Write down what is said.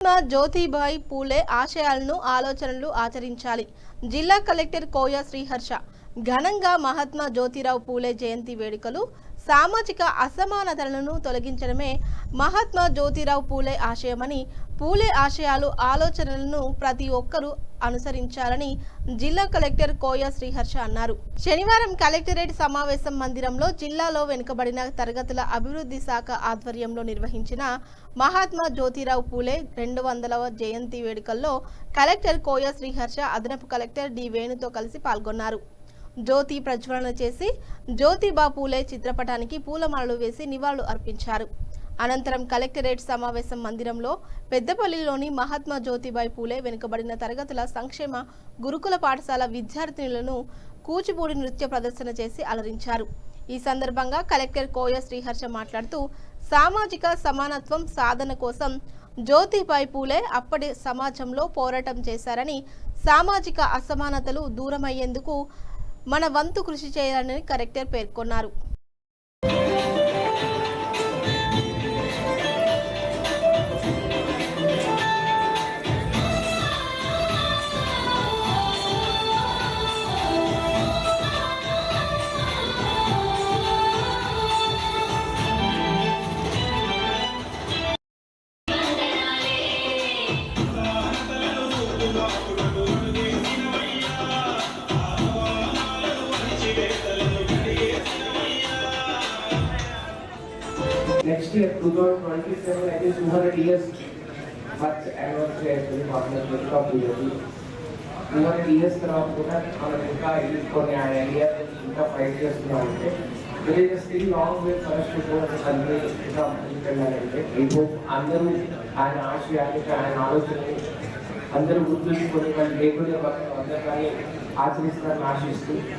జ్యోతిబాయి పూలే ఆశయాలను ఆలోచనలు ఆచరించాలి. జిల్లా కలెక్టర్ కోయ శ్రీహర్ష ఘనంగా మహాత్మా జ్యోతిరావు పూలే జయంతి వేడుకలు. సామాజిక అసమానతలను తొలగించడమే మహాత్మా జ్యోతిరావు పూలే ఆశయమని, పూలే ఆశయాలు ఆలోచనలను ప్రతి ఒక్కరూ అనుసరించాలని జిల్లా కలెక్టర్ కోయ శ్రీహర్ష అన్నారు. శనివారం కలెక్టరేట్ సమావేశం మందిరంలో జిల్లాలో వెనుకబడిన తరగతుల అభివృద్ధి శాఖ ఆధ్వర్యంలో నిర్వహించిన మహాత్మా జ్యోతిరావు పూలే 200వ జయంతి వేడుకల్లో కలెక్టర్ కోయ శ్రీహర్ష అదనపు కలెక్టర్ డి వేణుతో కలిసి పాల్గొన్నారు. జ్యోతి ప్రజ్వలన చేసి జ్యోతిబా పూలే చిత్రపటానికి పూలమాలలు వేసి నివాళులు అర్పించారు. అనంతరం కలెక్టరేట్ సమావేశం మందిరంలో పెద్దపల్లిలోని మహాత్మా జ్యోతిబాయి పూలే వెనుకబడిన తరగతుల సంక్షేమ గురుకుల పాఠశాల విద్యార్థినులను కూచిపూడి నృత్య ప్రదర్శన చేసి అలరించారు. ఈ సందర్భంగా కలెక్టర్ కోయ శ్రీహర్ష మాట్లాడుతూ, సామాజిక సమానత్వం సాధన కోసం జ్యోతిబాయి పూలే అప్పటి సమాజంలో పోరాటం చేశారని, సామాజిక అసమానతలు దూరమయ్యేందుకు మన వంతు కృషి చేయాలని కలెక్టర్ పేర్కొన్నారు. Next year, 2027, I think 200 years birth anniversary actually Mahatma Jyotirao Phule. 200 years తర్వాత కూడా మనం ఇంకా కొన్ని ఐడియాస్ ఇంకా ఫైట్ చేస్తున్నామంటే there is still long way for us to go as a country. ఇంకా ముందుకెళ్ళాలంటే ఈ హోప్ అందరూ ఆయన ఆశయాన్ని ఆయన ఆలోచనని అందరూ గుర్తుంచుకొని వాళ్ళు లేకుండా అందరూ కానీ ఆచరిస్తారని ఆశిస్తూ